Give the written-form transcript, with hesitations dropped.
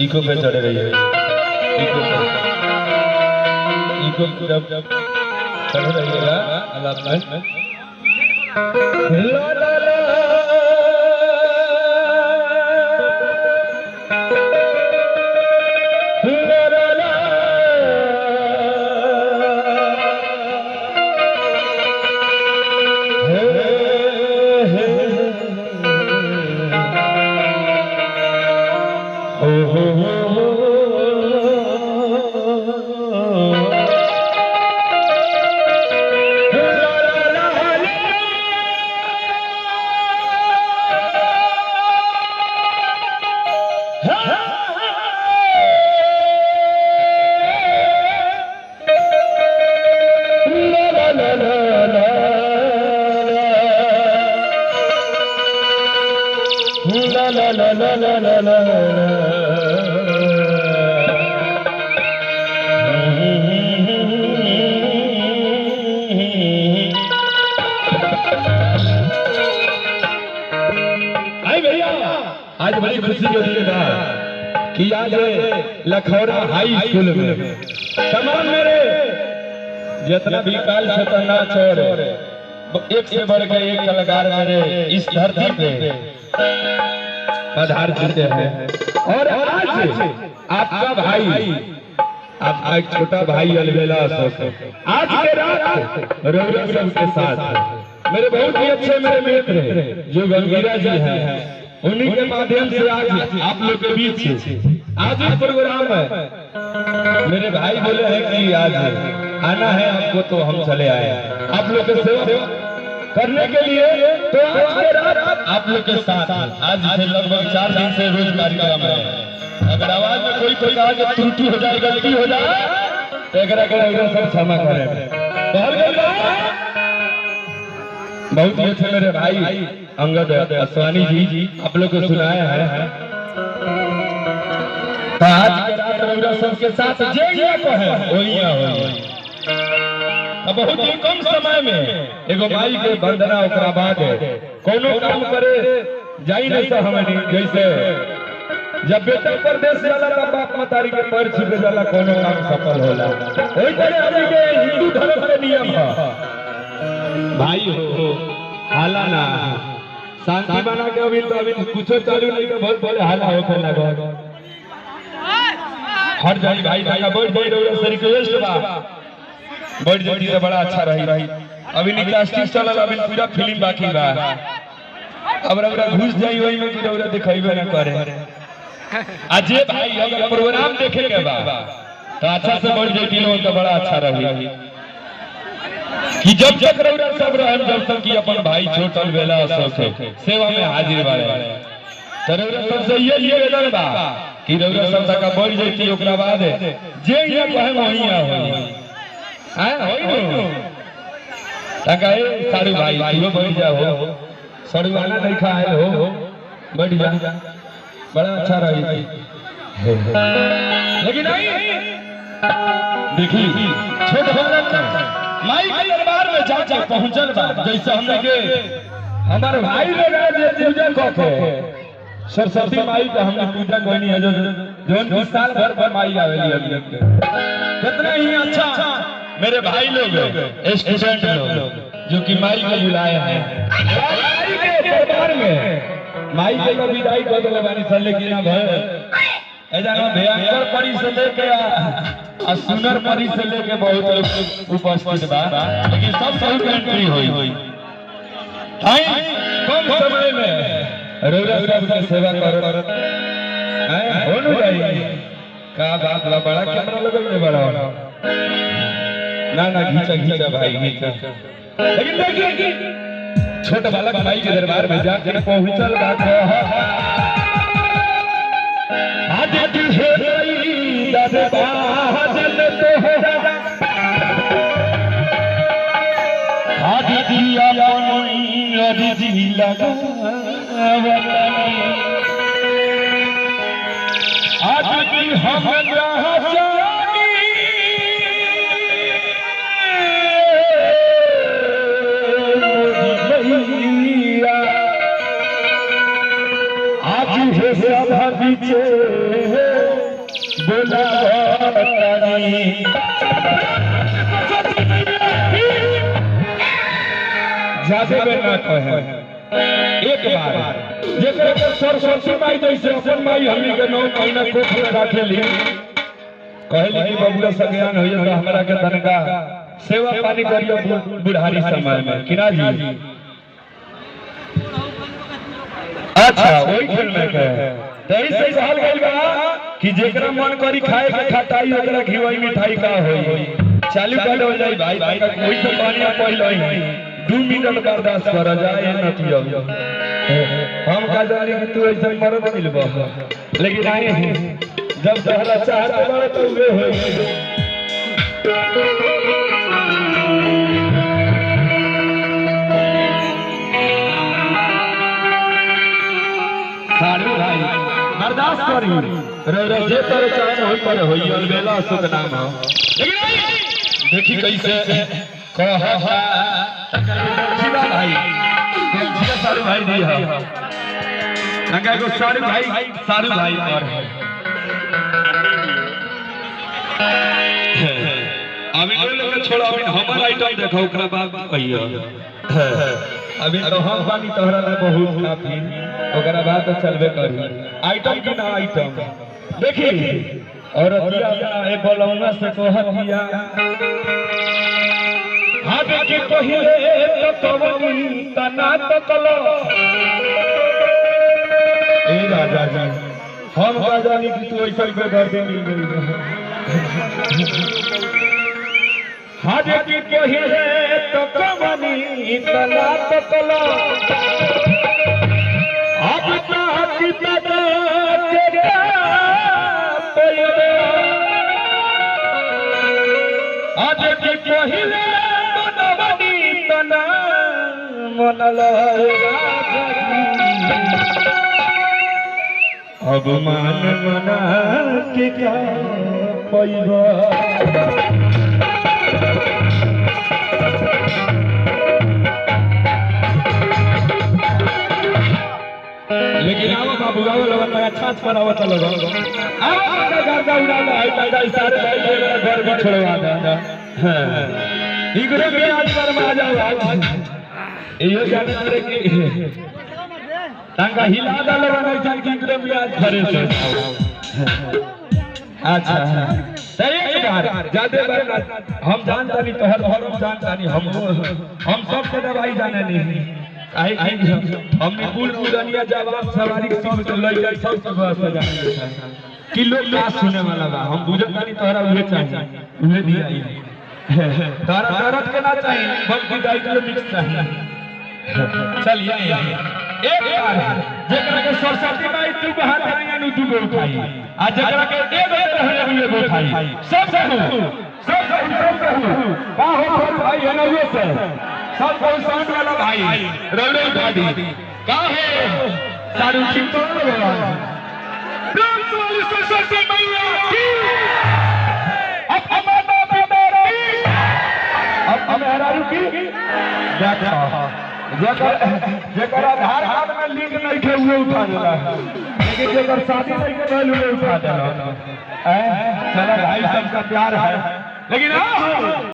Eco पे चढ़ रही है, इको जब चढ़ रहिएगा अल्लाह आज बड़ी खुशी हो रही है कि आज लखौरा हाई स्कूल में तमाम मेरे जितना भी काल से नाच और एक से बढ़ के एक कलाकार मेरे इस धरती पे पधार चुके हैं। और आज आपका भाई, आपका एक छोटा भाई अलबेला अशोक आज के रात रवि के साथ मेरे बहुत ही अच्छे मेरे मित्र जो गंगीरा जी हैं, उन्हीं के माध्यम से आज आप लोग के बीच आज एक प्रोग्राम है। मेरे भाई बोले हैं कि आज आना है आपको, तो हम चले आए आप लोग के सेवा करने के लिए। तो आज के रात आप लोग के साथ आज से लगभग 4 दिन से रोज कार्यक्रम है। अगर आवाज में कोई प्रकार की त्रुटि हो जाए, गलती हो जाए तो एक सब क्षमा करें। बहुत ही अच्छे मेरे भाई अंगद असवानी जी आप लोग को सुनाया है। तो आज के रात रविरा सबके साथ जे को है वही अब बहुत ही कम समय में एगो माई के वंदना ओकरा बाद कोनो काम करे जाई नहीं तो हमनी जैसे जब बेटा परदेश वाला का बाप मतारी के पैर छुपे जाला कोनो काम सफल होला, ओई तरह हमनी के हिंदू धर्म के नियम है भाई हो हाला ना शांति बना के अभी तो अभी कुछ चालू नहीं के बहुत बोले हाला होकर लगा हट जाई भाई का बहुत से रिक्वेस्ट बा बढ़ जल्दी से बड़ा अच्छा रही। अभी निकास्टिंग चलल, अभी पूरा फिल्म बाकी बा। अब रउरा घुस जाई वही में कि रउरा दिखाइबे ना करे। आज ये भाई अगर प्रोग्राम देखे के बा तो अच्छा से बढ़ जल्दी लो तो बड़ा अच्छा रही कि जब तक रउरा सब रहन, जब तक कि अपन भाई छोटल बेला अशोक सेवा में हाजिर बारे तो रउरा सबसे ये निवेदन बा कि रउरा सब तक बढ़ जल्दी ओकरा बाद जे ये कहे वही आ होई सारू भाई तू बढ़ जाओ, सड़ुआना नहीं खाए हो बढ़ जा, बड़ा अच्छा रही। लेकिन देखी छोट बालक माई के दरबार में जाके पहुंचल बा, जैसे हमने के हमारे भाई लोग पूजा करके सरस्वती माई का हमने पूजा करनी है, जो साल भर पर माई आवेली कितना ही अच्छा मेरे भाई लोग स्टूडेंट लोग जो कि माई को बुलाए हैं माई के दरबार में, माई के को विदाई कर दो बानी सर। लेकिन अब ऐसा ना भयंकर परी से लेके आ सुनर परी से लेके बहुत लोग उपस्थित बा, लेकिन सब सही एंट्री हुई कम समय में रउरा सब के सेवा कर हो न जाई का बात बा। बड़ा कैमरा लगल बड़ा ना ना घीचा भाई घीचा। लेकिन देखिए छोटा बालक भाई के दरबार में जाके पहुंचल बात आज हे दरबार आज दिया अर्जी लगा आज की हम हे सभा बीचे बोला जादे में ना कहे एक बार जेकरा के सरस्वती माई जैसे अपन माई हमनी के 9 महीना कोख में राखेली कहली कि बबुआ सज्ञान होइए तो हमरा के तनका सेवा पानी करियो बुढ़ारी समय में किना जी। अच्छा वही खेल में कहे तई से कहल गइल बा कि जेकरा मन करी खाए के खटाई ओकरा घिवई मिठाई का होई चालू कर हो जाई भाई भाई का कोई तो पानी पहले ही 2 मिनट बर्दाश्त कर जाए न पियो हम का जानी कि तू ऐसे मरद मिलबो लेकिन आए जब सहरा चाहत बा तो वे होई सारू भाई बर्दाश्त करी रे जे तर चाहे होई पर होई अलबेला सुख नाम हो लेकिन देखी कैसे कह जीवा भाई जीवा सारू भाई दी है नंगा को सारू भाई और अभी लोग छोड़ो अभी हमर आइटम देखो ओकरा बाद कहियो अभी तो हम बानी तोहरा में बहुत काफी ओकरा बाद तो चलबे करी आइटम की ना आइटम देखी और दिया ए बोलौना से कहतिया हाथ के पहिले तो कवनी तना तो कलो ए राजा जी हम का जानी कि तू ऐसा के घर दे मिल गई हाथ के पहिले तो कवनी तना तो कलो अब तो की पता तेरा पहिले आज के पहिले मनवनी तना मनल अब मान मना के क्या पैबा लेकिन आओ बाबू आओ लोगन में अच्छा पर आओ चलो आओ का गागा उड़ाला है दादा सारे भाई मेरा घर भी छोड़वा दे हां इगरे के आज पर आ जाओ आज ये जाने रे कि टांगा हिला डाले नहीं जान कि इगरे में आज घरे से अच्छा सही बात जादे बार हम जानता नहीं तोहर धर्म जानता नहीं हम सब के दवाई जाने नहीं हमने बुल बुलनिया जवाब सवारी सब के लई जाई सब के व्यवस्था जाने कि लोग का सुने वाला बा हम बुझत नहीं तोहरा उहे चाहिए उहे दिया तारा दर्द के ना चाहिए बल्कि डायग्नोस्टिक्स चाहिए चलिए एक बार जेकरा के सरस्वती माई तू बाहर आएंगे नु तू गो उठाई आ जेकरा के एक रहले हुए गो उठाई सब का हो भाई है ना ये से सब कोई साउंड वाला भाई रौड़े गाड़ी का है सारू चिंतो वाला प्रेम वाली सरस्वती मैया की अब हमारा बेटा अब हमारा रुकी देखो जेकर आधार कार्ड में लिंक नहीं थे हुए उठा देला लेकिन जेकर शादी नहीं के भेल हुए उठा देला चला भाई सबका प्यार है लेकिन आओ